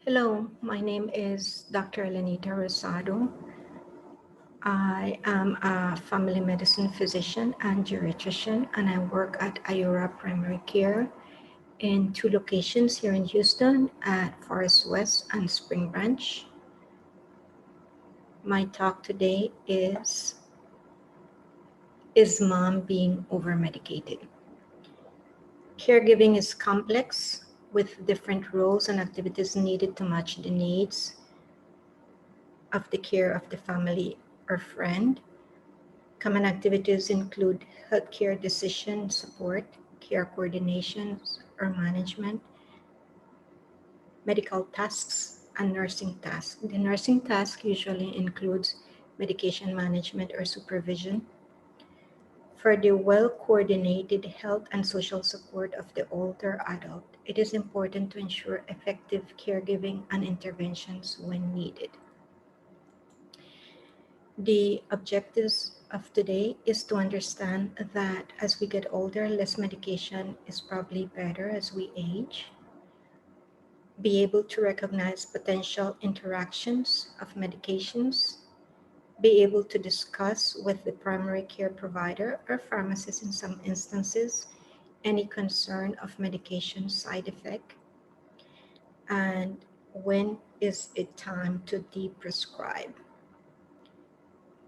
Hello, my name is Dr. Elenita Rosado. I am a family medicine physician and geriatrician, and I work at Iora Primary Care in two locations here in Houston at Forest West and Spring Branch. My talk today is mom being overmedicated? Caregiving is complex with different roles and activities needed to match the needs of the care of the family or friend. Common activities include healthcare decision support, care coordination or management, medical tasks, and nursing tasks. The nursing task usually includes medication management or supervision. For the well-coordinated health and social support of the older adult, it is important to ensure effective caregiving and interventions when needed. The objectives of today is to understand that as we get older, less medication is probably better as we age. Be able to recognize potential interactions of medications. Be able to discuss with the primary care provider or pharmacist in some instances any concern of medication side effect. And when is it time to de-prescribe?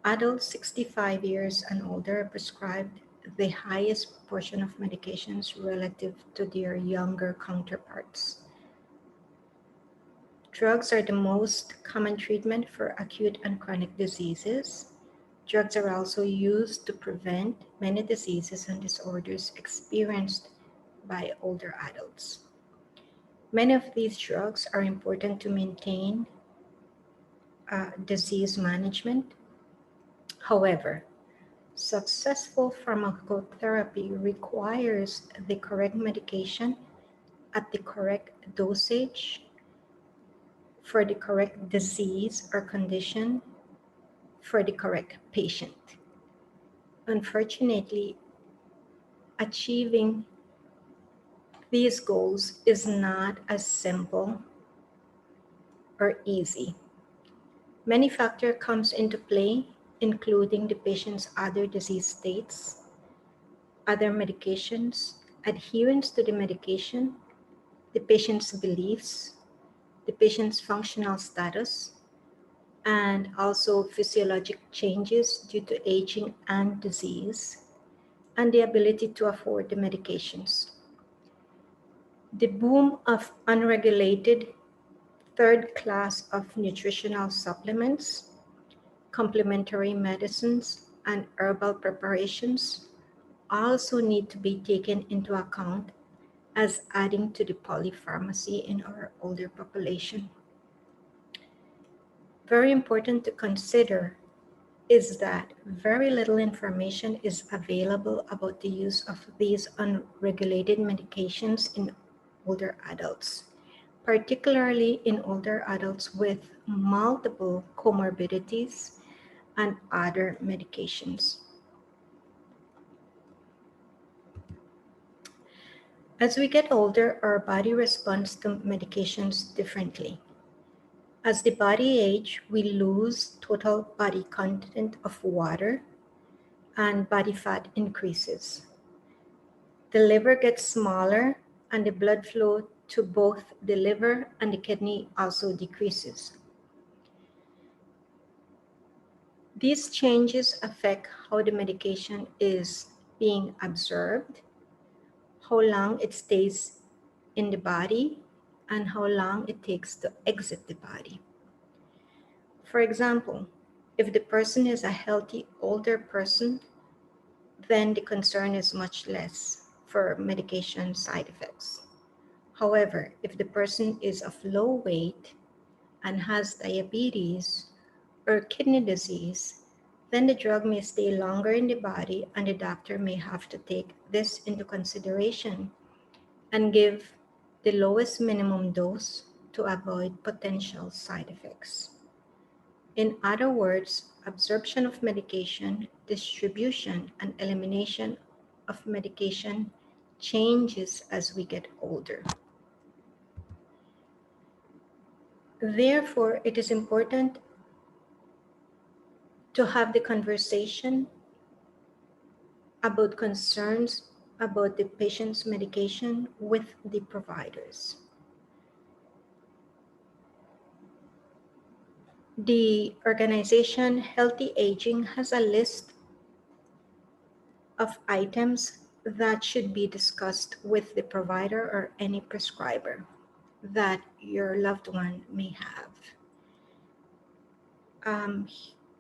Adults 65 years and older are prescribed the highest proportion of medications relative to their younger counterparts. Drugs are the most common treatment for acute and chronic diseases. Drugs are also used to prevent many diseases and disorders experienced by older adults. Many of these drugs are important to maintain disease management. However, successful pharmacotherapy requires the correct medication at the correct dosage for the correct disease or condition for the correct patient. Unfortunately, achieving these goals is not as simple or easy. Many factors comes into play, including the patient's other disease states, other medications, adherence to the medication, the patient's beliefs, the patient's functional status, and also physiologic changes due to aging and disease, and the ability to afford the medications. The boom of unregulated third class of nutritional supplements, complementary medicines, and herbal preparations also need to be taken into account as adding to the polypharmacy in our older population. Very important to consider is that very little information is available about the use of these unregulated medications in older adults, particularly in older adults with multiple comorbidities and other medications. As we get older, our body responds to medications differently. As the body ages, we lose total body content of water and body fat increases. The liver gets smaller and the blood flow to both the liver and the kidney also decreases. These changes affect how the medication is being absorbed, how long it stays in the body, and how long it takes to exit the body. For example, if the person is a healthy older person, then the concern is much less for medication side effects. However, if the person is of low weight and has diabetes or kidney disease, then the drug may stay longer in the body and the doctor may have to take this into consideration and give the lowest minimum dose to avoid potential side effects. In other words, absorption of medication, distribution, and elimination of medication changes as we get older. Therefore, it is important to have the conversation about concerns about the patient's medication with the providers. The organization Healthy Aging has a list of items that should be discussed with the provider or any prescriber that your loved one may have.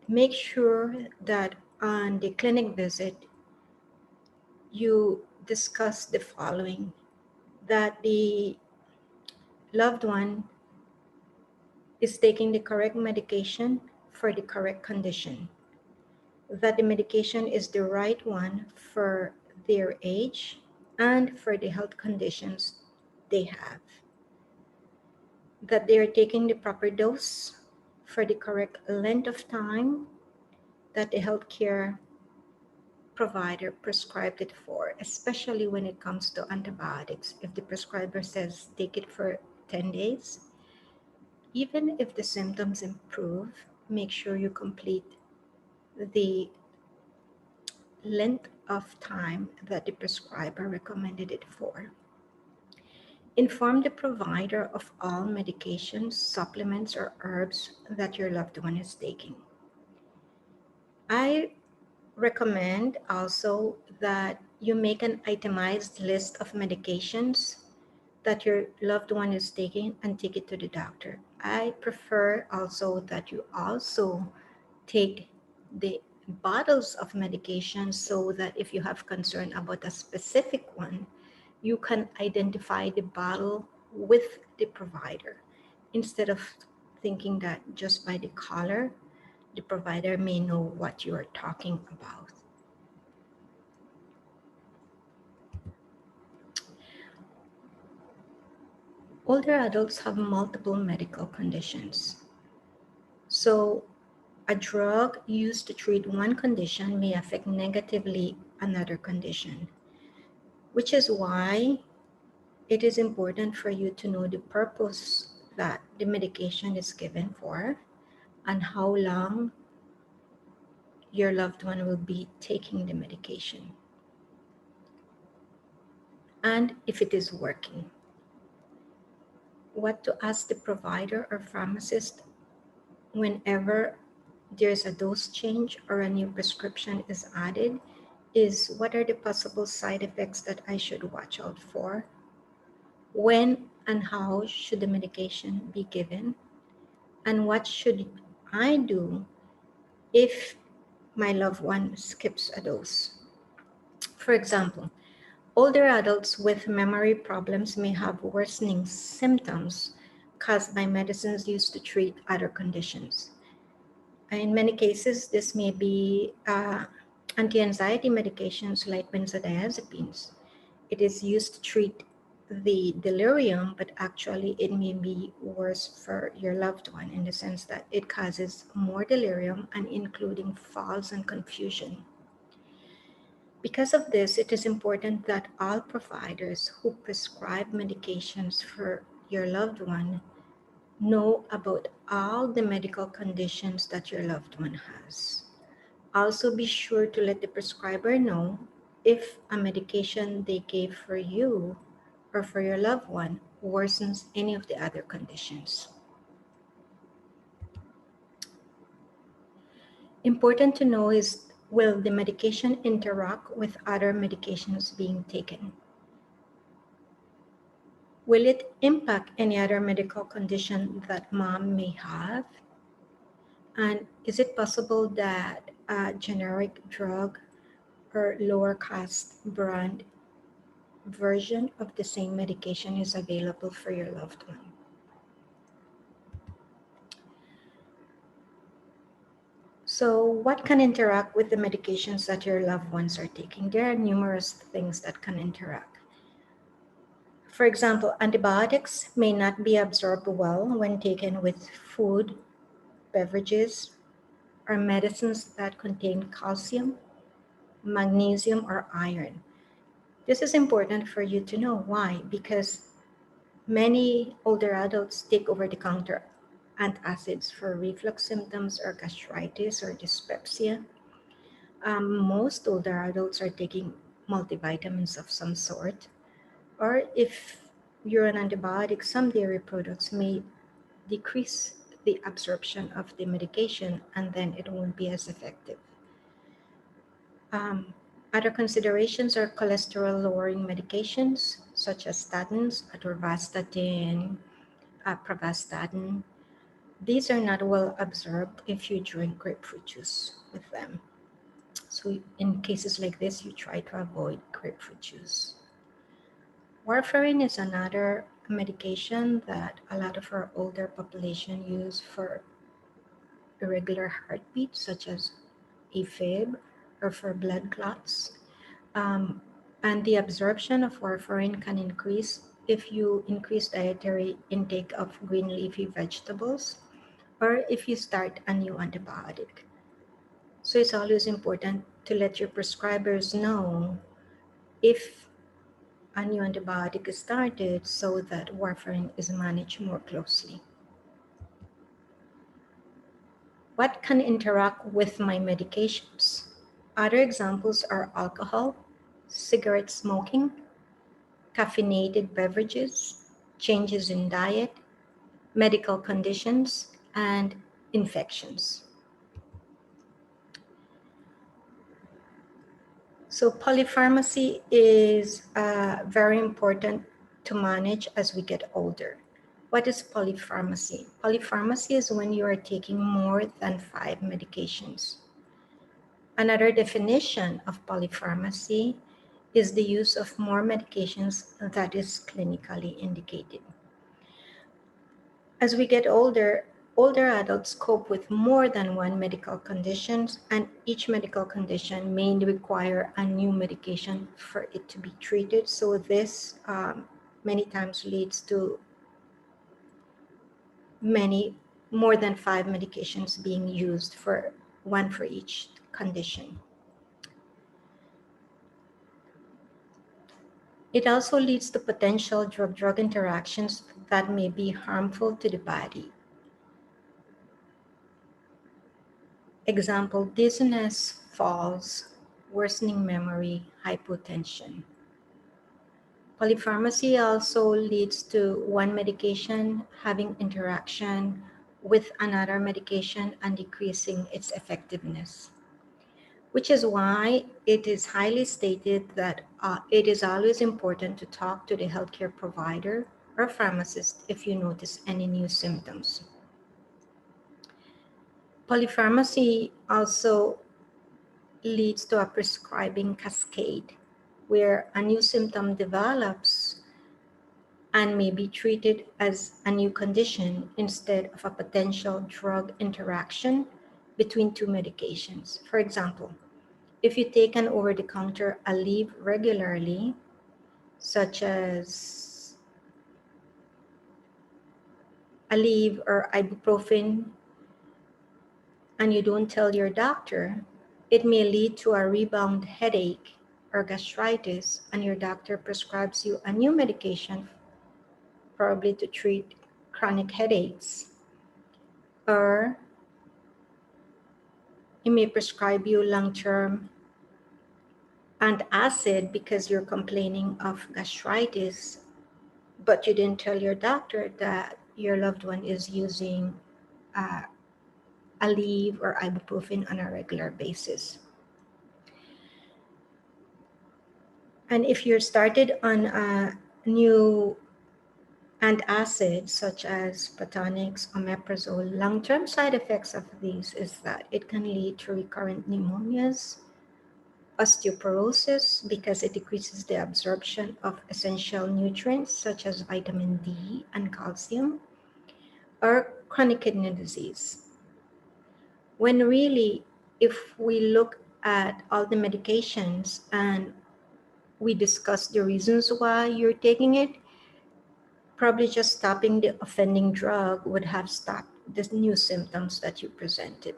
Make sure that on the clinic visit, you discuss the following: that the loved one is taking the correct medication for the correct condition, that the medication is the right one for their age and for the health conditions they have, that they are taking the proper dose for the correct length of time that the healthcare provider prescribed it for, especially when it comes to antibiotics. If the prescriber says take it for 10 days, even if the symptoms improve, make sure you complete the length of time that the prescriber recommended it for. Inform the provider of all medications, supplements, or herbs that your loved one is taking. I recommend also that you make an itemized list of medications that your loved one is taking and take it to the doctor. I prefer also that you also take the bottles of medication so that if you have concern about a specific one, you can identify the bottle with the provider instead of thinking that just by the color, the provider may know what you are talking about. Older adults have multiple medical conditions. So a drug used to treat one condition may affect negatively another condition, which is why it is important for you to know the purpose that the medication is given for and how long your loved one will be taking the medication, and if it is working. What to ask the provider or pharmacist whenever there's a dose change or a new prescription is added is, what are the possible side effects that I should watch out for? When and how should the medication be given? And what should I do if my loved one skips a dose? For example, older adults with memory problems may have worsening symptoms caused by medicines used to treat other conditions. In many cases, this may be anti-anxiety medications like benzodiazepines. It is used to treat the delirium, but actually it may be worse for your loved one in the sense that it causes more delirium and including falls and confusion. Because of this, it is important that all providers who prescribe medications for your loved one know about all the medical conditions that your loved one has. Also, be sure to let the prescriber know if a medication they gave for you or for your loved one worsens any of the other conditions. Important to know is, will the medication interact with other medications being taken? Will it impact any other medical condition that mom may have? And is it possible that a generic drug or lower cost brand version of the same medication is available for your loved one? So what can interact with the medications that your loved ones are taking? There are numerous things that can interact. For example, antibiotics may not be absorbed well when taken with food, beverages, or medicines that contain calcium, magnesium, or iron. This is important for you to know. Why? Because many older adults take over-the-counter antacids for reflux symptoms or gastritis or dyspepsia. Most older adults are taking multivitamins of some sort, or if you're on antibiotics, some dairy products may decrease the absorption of the medication, and then it won't be as effective. Other considerations are cholesterol-lowering medications such as statins, atorvastatin, pravastatin. These are not well absorbed if you drink grapefruit juice with them. So in cases like this, you try to avoid grapefruit juice. Warfarin is another medication that a lot of our older population use for irregular heartbeat, such as AFib or for blood clots. And the absorption of warfarin can increase if you increase dietary intake of green leafy vegetables or if you start a new antibiotic. So it's always important to let your prescribers know if a new antibiotic is started so that warfarin is managed more closely. What can interact with my medications? Other examples are alcohol, cigarette smoking, caffeinated beverages, changes in diet, medical conditions, and infections. So polypharmacy is very important to manage as we get older. What is polypharmacy? Polypharmacy is when you are taking more than 5 medications. Another definition of polypharmacy is the use of more medications that is clinically indicated. As we get older, older adults cope with more than one medical condition, and each medical condition may require a new medication for it to be treated. So this many times leads to more than 5 medications being used, for one for each condition. It also leads to potential drug-drug interactions that may be harmful to the body. Example, dizziness, falls, worsening memory, hypotension. Polypharmacy also leads to one medication having interaction with another medication and decreasing its effectiveness, which is why it is highly stated that it is always important to talk to the healthcare provider or pharmacist if you notice any new symptoms. Polypharmacy also leads to a prescribing cascade, where a new symptom develops and may be treated as a new condition instead of a potential drug interaction between two medications. For example, if you take an over-the-counter Aleve regularly, such as Aleve or ibuprofen, and you don't tell your doctor, it may lead to a rebound headache or gastritis, and your doctor prescribes you a new medication, probably to treat chronic headaches. Or he may prescribe you long-term antacid because you're complaining of gastritis, but you didn't tell your doctor that your loved one is using Aleve or ibuprofen on a regular basis. And if you're started on a new antacids such as Protonix, omeprazole, long-term side effects of these is that it can lead to recurrent pneumonias, osteoporosis because it decreases the absorption of essential nutrients such as vitamin D and calcium, or chronic kidney disease. When really, if we look at all the medications and we discuss the reasons why you're taking it, probably just stopping the offending drug would have stopped the new symptoms that you presented.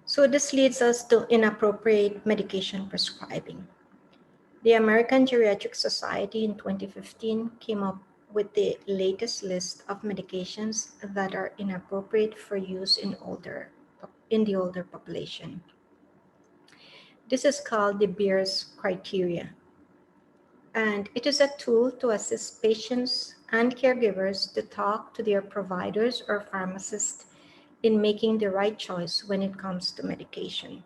So this leads us to inappropriate medication prescribing. The American Geriatric Society in 2015 came up with the latest list of medications that are inappropriate for use in the older population. This is called the Beers criteria, and it is a tool to assist patients and caregivers to talk to their providers or pharmacists in making the right choice when it comes to medication.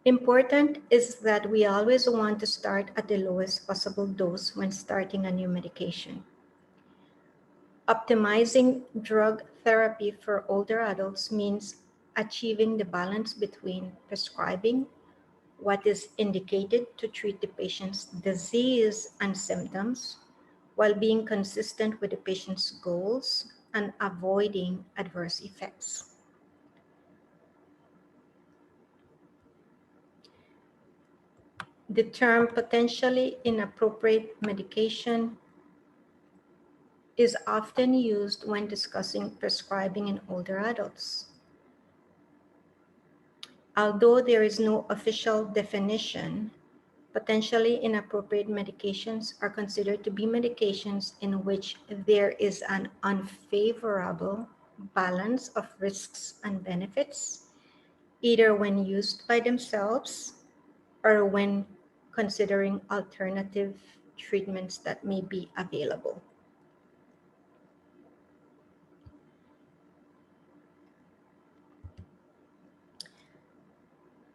Important is that we always want to start at the lowest possible dose when starting a new medication. Optimizing drug therapy for older adults means achieving the balance between prescribing what is indicated to treat the patient's disease and symptoms while being consistent with the patient's goals and avoiding adverse effects. The term potentially inappropriate medication is often used when discussing prescribing in older adults. Although there is no official definition, potentially inappropriate medications are considered to be medications in which there is an unfavorable balance of risks and benefits, either when used by themselves or when considering alternative treatments that may be available.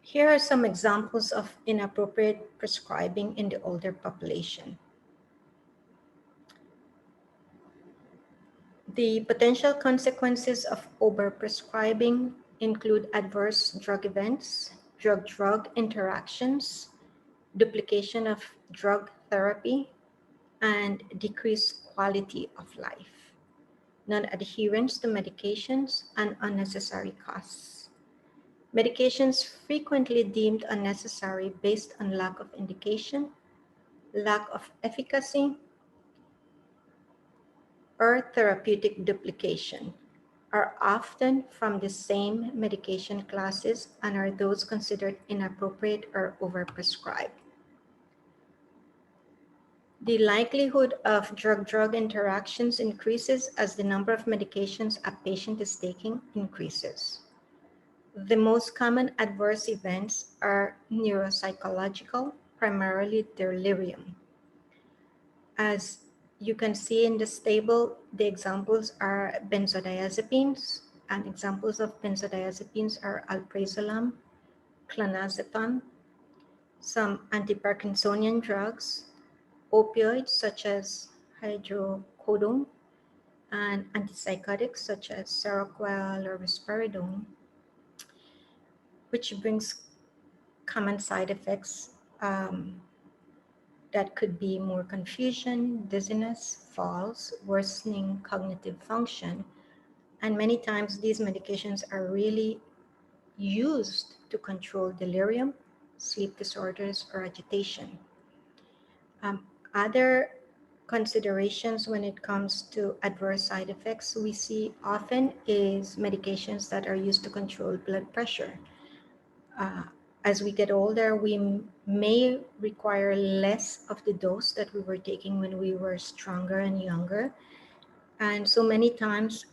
Here are some examples of inappropriate prescribing in the older population. The potential consequences of overprescribing include adverse drug events, drug-drug interactions, duplication of drug therapy, and decreased quality of life, non-adherence to medications, and unnecessary costs. Medications frequently deemed unnecessary based on lack of indication, lack of efficacy, or therapeutic duplication are often from the same medication classes and are those considered inappropriate or overprescribed. The likelihood of drug-drug interactions increases as the number of medications a patient is taking increases. The most common adverse events are neuropsychological, primarily delirium. As you can see in this table, the examples are benzodiazepines, and examples of benzodiazepines are alprazolam, clonazepam, some antiparkinsonian drugs, opioids such as hydrocodone, and antipsychotics such as seroquel or risperidone, which brings common side effects that could be more confusion, dizziness, falls, worsening cognitive function, and many times these medications are really used to control delirium, sleep disorders, or agitation. Other considerations when it comes to adverse side effects we see often is medications that are used to control blood pressure. As we get older, we may require less of the dose that we were taking when we were stronger and younger. And so many times,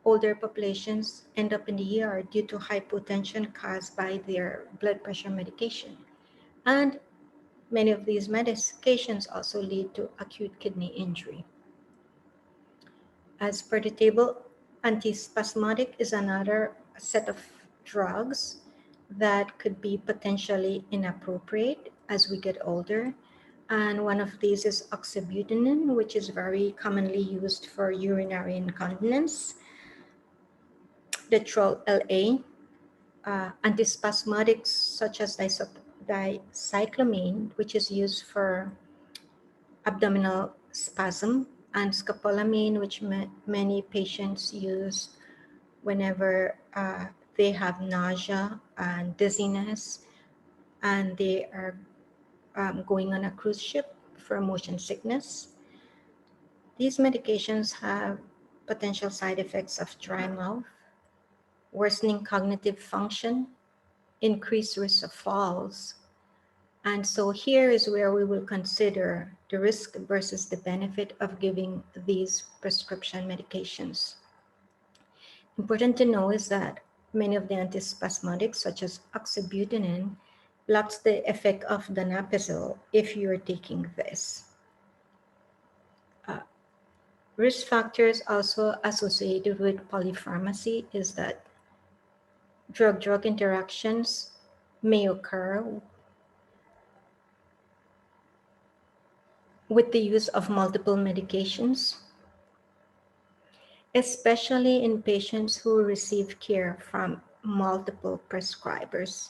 older populations end up in the ER due to hypotension caused by their blood pressure medication. And many of these medications also lead to acute kidney injury. As per the table, antispasmodic is another set of drugs that could be potentially inappropriate as we get older. And one of these is oxybutynin, which is very commonly used for urinary incontinence. Detrol LA, antispasmodics such as dicyclomine, which is used for abdominal spasm, and scopolamine, which many patients use whenever they have nausea and dizziness and they are going on a cruise ship for motion sickness. These medications have potential side effects of dry mouth, worsening cognitive function, increased risk of falls, And so here is where we will consider the risk versus the benefit of giving these prescription medications. Important to know is that many of the antispasmodics, such as oxybutynin, blocks the effect of donepezil if you're taking this. Risk factors also associated with polypharmacy is that drug-drug interactions may occur with the use of multiple medications, especially in patients who receive care from multiple prescribers.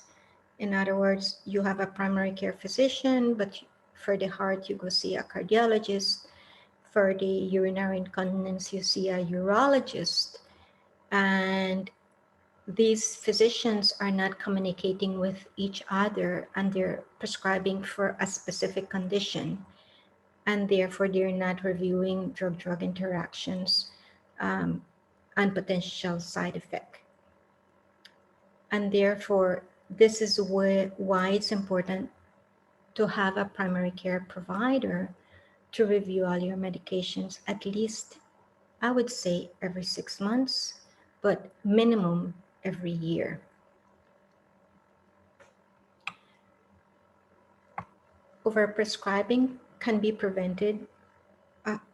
In other words, you have a primary care physician, but for the heart, you go see a cardiologist. For the urinary incontinence, you see a urologist. And these physicians are not communicating with each other, and they're prescribing for a specific condition. And therefore, they're not reviewing drug-drug interactions and potential side effect. And therefore, this is why it's important to have a primary care provider to review all your medications at least, I would say, every 6 months, but minimum every year. Overprescribing can be prevented,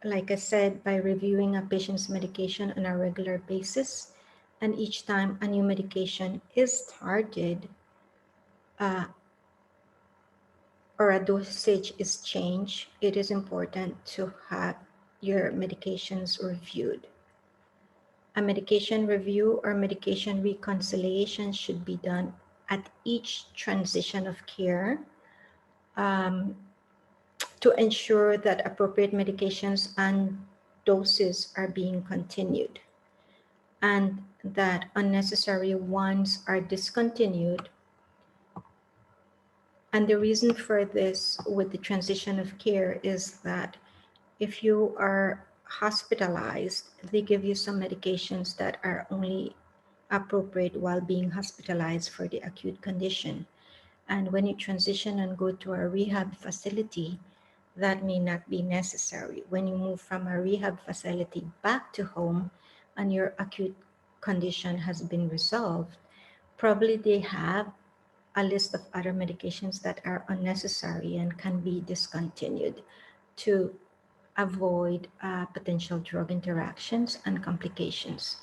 like I said, by reviewing a patient's medication on a regular basis. And each time a new medication is started or a dosage is changed, it is important to have your medications reviewed. A medication review or medication reconciliation should be done at each transition of care to ensure that appropriate medications and doses are being continued and that unnecessary ones are discontinued. And the reason for this with the transition of care is that if you are hospitalized, they give you some medications that are only appropriate while being hospitalized for the acute condition. And when you transition and go to a rehab facility, that may not be necessary. When you move from a rehab facility back to home and your acute condition has been resolved, probably they have a list of other medications that are unnecessary and can be discontinued to avoid potential drug interactions and complications.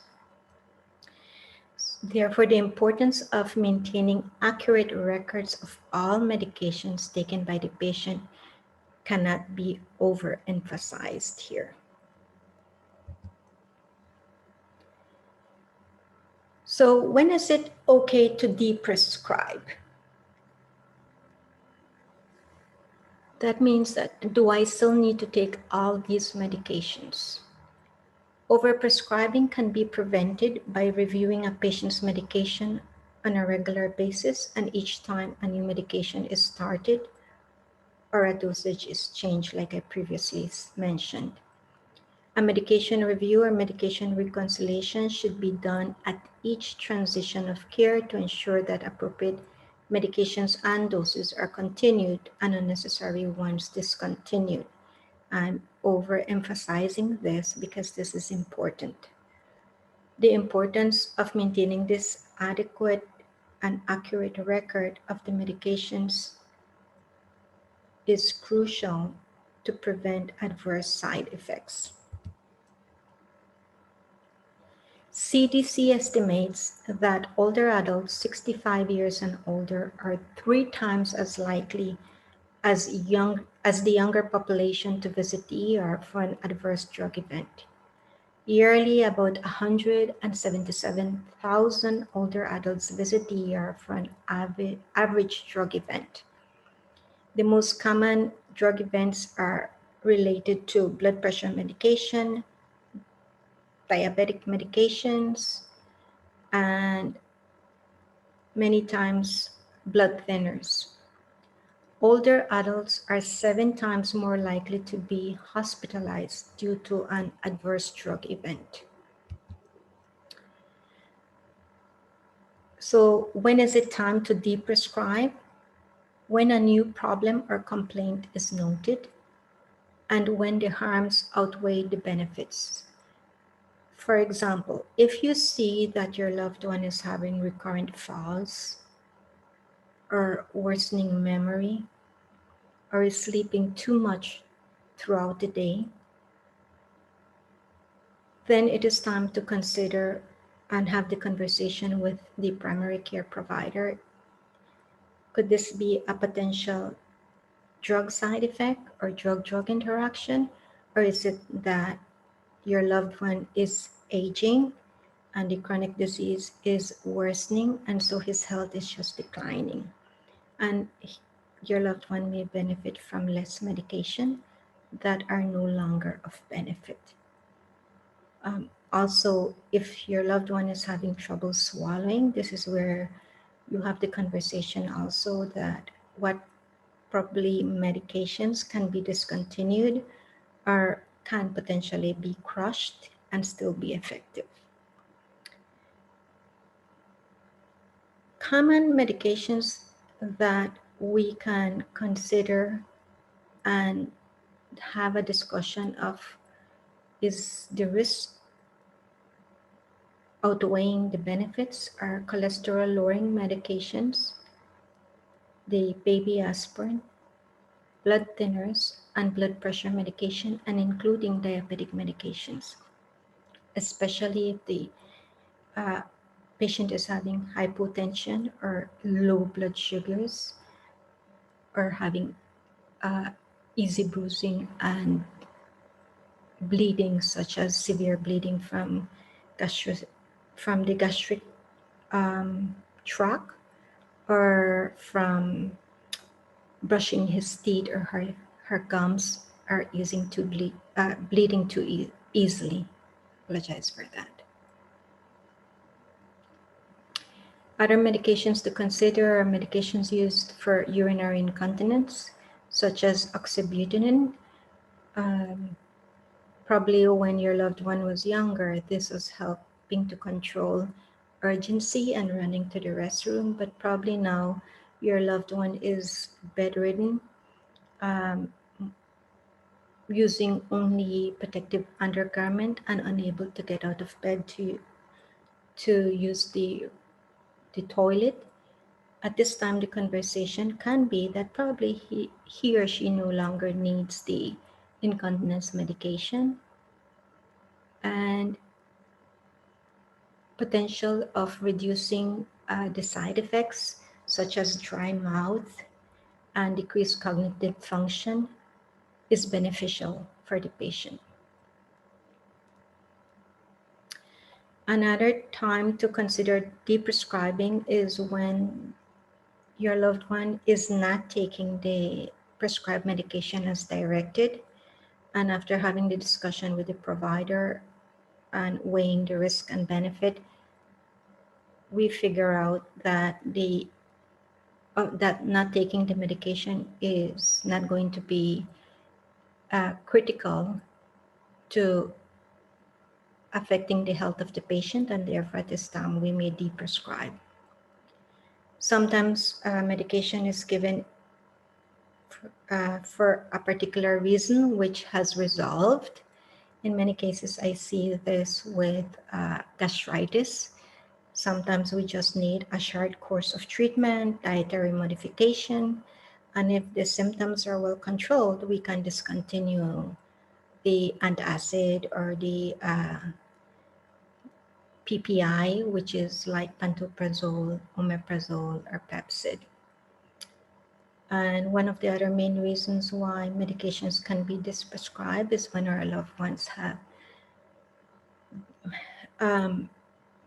Therefore, the importance of maintaining accurate records of all medications taken by the patient cannot be overemphasized here. So when is it okay to de-prescribe? That means that, do I still need to take all these medications? Overprescribing can be prevented by reviewing a patient's medication on a regular basis and each time a new medication is started or a dosage is changed, like I previously mentioned. A medication review or medication reconciliation should be done at each transition of care to ensure that appropriate medications and doses are continued and unnecessary ones discontinued. I'm overemphasizing this because this is important. The importance of maintaining this adequate and accurate record of the medications is crucial to prevent adverse side effects. CDC estimates that older adults 65 years and older are 3 times as likely as the younger population to visit the ER for an adverse drug event. Yearly, about 177,000 older adults visit the ER for an average drug event. The most common drug events are related to blood pressure medication, diabetic medications, and many times blood thinners. Older adults are 7 times more likely to be hospitalized due to an adverse drug event. So when is it time to de-prescribe? when a new problem or complaint is noted, and when the harms outweigh the benefits. For example, if you see that your loved one is having recurrent falls or worsening memory or is sleeping too much throughout the day, then it is time to consider and have the conversation with the primary care provider. Could this be a potential drug side effect or drug-drug interaction? Or is it that your loved one is aging and the chronic disease is worsening, and so his health is just declining? And your loved one may benefit from less medication that are no longer of benefit. Also, if your loved one is having trouble swallowing, this is where you have the conversation also that what probably medications can be discontinued or can potentially be crushed and still be effective. Common medications that we can consider and have a discussion of is the risk outweighing the benefits are cholesterol lowering medications, the baby aspirin, blood thinners, and blood pressure medication, and including diabetic medications, especially if the patient is having hypotension or low blood sugars or having easy bruising and bleeding, such as severe bleeding from the gastric tract or from brushing his teeth or her gums are bleeding too easily. Apologize for that. Other medications to consider are medications used for urinary incontinence, such as oxybutynin. Probably when your loved one was younger, this was helping to control urgency and running to the restroom, but probably now your loved one is bedridden, using only protective undergarment and unable to get out of bed to use the toilet. At this time, the conversation can be that probably he or she no longer needs the incontinence medication, and potential of reducing the side effects such as dry mouth and decreased cognitive function is beneficial for the patient. Another time to consider de-prescribing is when your loved one is not taking the prescribed medication as directed, and after having the discussion with the provider and weighing the risk and benefit, we figure out that that not taking the medication is not going to be critical to affecting the health of the patient, and therefore at this time we may de-prescribe. Sometimes medication is given for a particular reason which has resolved. In many cases, I see this with gastritis. Sometimes we just need a short course of treatment, dietary modification, and if the symptoms are well controlled, we can discontinue the antacid or the PPI, which is like pantoprazole, omeprazole, or Pepcid. And one of the other main reasons why medications can be prescribed is when our loved ones have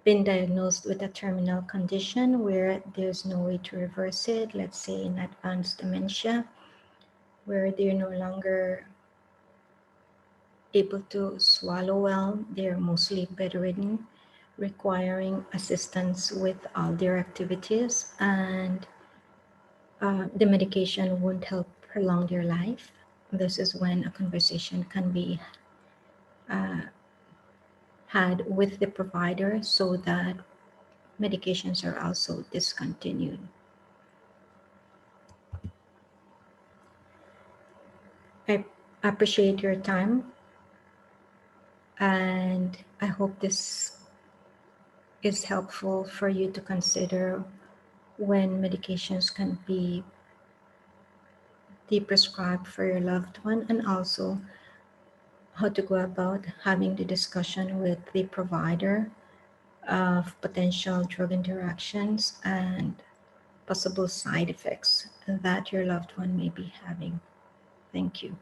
been diagnosed with a terminal condition where there's no way to reverse it, let's say in advanced dementia, where they're no longer able to swallow well, they're mostly bedridden, requiring assistance with all their activities, and the medication won't help prolong their life. This is when a conversation can be had with the provider so that medications are also discontinued. I appreciate your time, and I hope this is helpful for you to consider when medications can be de-prescribed for your loved one, and also how to go about having the discussion with the provider of potential drug interactions and possible side effects that your loved one may be having. Thank you.